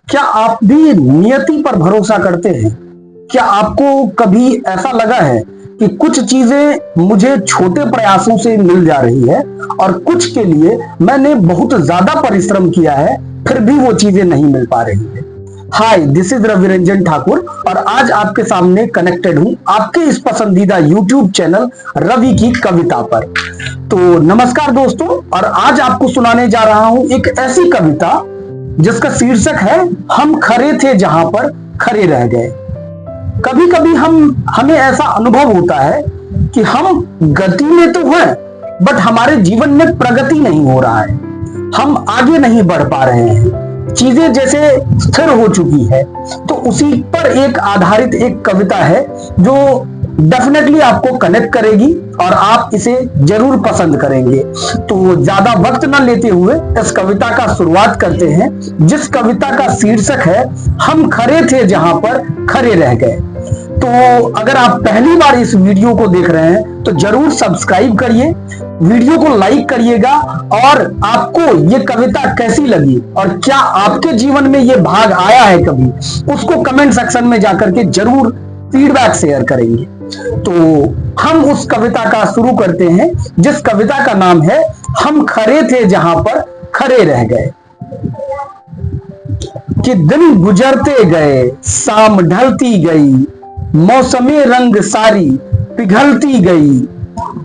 क्या आप भी नियति पर भरोसा करते हैं? क्या आपको कभी ऐसा लगा है कि कुछ चीजें मुझे छोटे प्रयासों से मिल जा रही है और कुछ के लिए मैंने बहुत ज्यादा परिश्रम किया है, फिर भी वो चीजें नहीं मिल पा रही है। हाय, दिस इज रवि रंजन ठाकुर और आज आपके सामने कनेक्टेड हूं आपके इस पसंदीदा यूट्यूब चैनल रवि की कविता पर। तो नमस्कार दोस्तों, और आज आपको सुनाने जा रहा हूं एक ऐसी कविता जिसका शीर्षक है हम खरे थे जहां पर खरे रह गए। कभी कभी हमें ऐसा अनुभव होता है कि हम गति में तो हैं, बट हमारे जीवन में प्रगति नहीं हो रहा है, हम आगे नहीं बढ़ पा रहे हैं, चीजें जैसे स्थिर हो चुकी है। तो उसी पर एक आधारित एक कविता है जो डेफिनेटली आपको कनेक्ट करेगी और आप इसे जरूर पसंद करेंगे। तो ज्यादा वक्त न लेते हुए इस कविता का शुरुआत करते हैं, जिस कविता का शीर्षक है हम खरे थे जहां पर खरे रह गए। तो अगर आप पहली बार इस वीडियो को देख रहे हैं तो जरूर सब्सक्राइब करिए, वीडियो को लाइक करिएगा, और आपको ये कविता कैसी लगी और क्या आपके जीवन में ये भाग आया है कभी, उसको कमेंट सेक्शन में जाकर के जरूर फीडबैक शेयर करेंगे। तो हम उस कविता का शुरू करते हैं जिस कविता का नाम है हम खरे थे जहां पर खरे रह गए। कि दिन गुजरते गए, शाम ढलती गई, मौसमे रंग सारी पिघलती गई,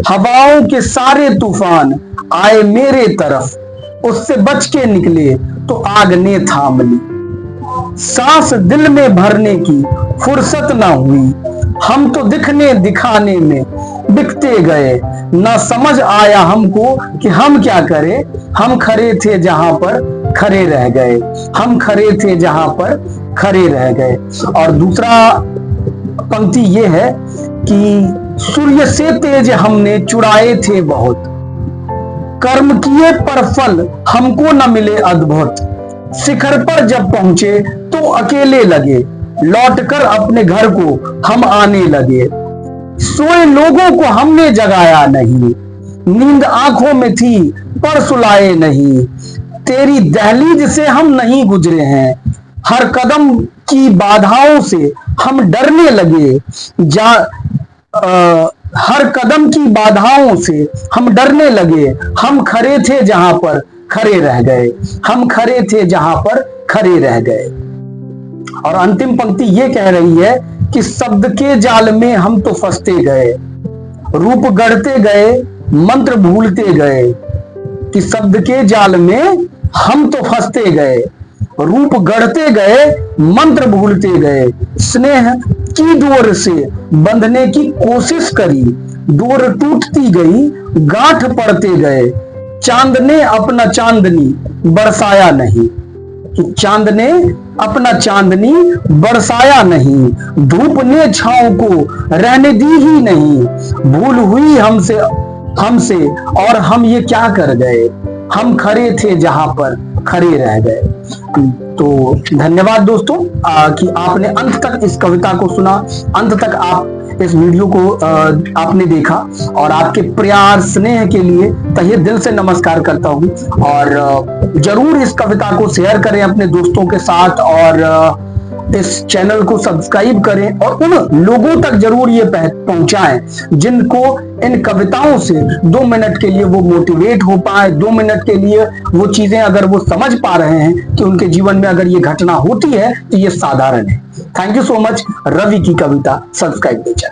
हवाओं के सारे तूफान आए मेरे तरफ, उससे बच के निकले तो आग ने थाम ली। सांस दिल में भरने की फुर्सत ना हुई, हम तो दिखने दिखाने में बिकते गए, ना समझ आया हमको कि हम क्या करें, हम खरे थे जहां पर खरे रह गए, हम खरे थे जहां पर खरे रह गए। और दूसरा पंक्ति ये है कि सूर्य से तेज हमने चुराए थे बहुत, कर्म किए पर फल हमको न मिले अद्भुत, शिखर पर जब पहुंचे तो अकेले लगे, लौटकर अपने घर को हम आने लगे, सोए लोगों को हमने जगाया नहीं, नींद आंखों में थी पर सुलाए नहीं, तेरी दहलीज से हम नहीं गुजरे हैं, हर कदम की बाधाओं से हम डरने लगे, हर कदम की बाधाओं से हम डरने लगे, हम खरे थे जहां पर खरे रह गए, हम खरे थे जहां पर खरे रह गए। और अंतिम पंक्ति ये कह रही है कि शब्द के जाल में हम तो फंसते गए, रूप गढ़ते गए मंत्र भूलते गए, कि शब्द के जाल में हम तो फंसते गए, रूप गढ़ते गए मंत्र भूलते गए, स्नेह की डोर से बंधने की कोशिश करी, डोर टूटती गई गांठ पड़ते गए, चांद ने अपना चांदनी बरसाया नहीं, कि चांद ने अपना चांदनी बरसाया नहीं, धूप ने छांव को रहने दी ही नहीं, भूल हुई हमसे और हम ये क्या कर गए, हम खरे थे जहां पर खरे रह गए। तो धन्यवाद दोस्तों कि आपने अंत तक इस कविता को सुना, अंत तक आप इस वीडियो को आपने देखा, और आपके प्यार स्नेह के लिए तहे दिल से नमस्कार करता हूं। और जरूर इस कविता को शेयर करें अपने दोस्तों के साथ, और इस चैनल को सब्सक्राइब करें, और उन लोगों तक जरूर ये पहुंचाएं जिनको इन कविताओं से 2 मिनट के लिए वो मोटिवेट हो पाए, 2 मिनट के लिए वो चीजें अगर वो समझ पा रहे हैं कि उनके जीवन में अगर ये घटना होती है तो ये साधारण है। Thank you so much. Ravi की कविता सब्सक्राइब कीजिए।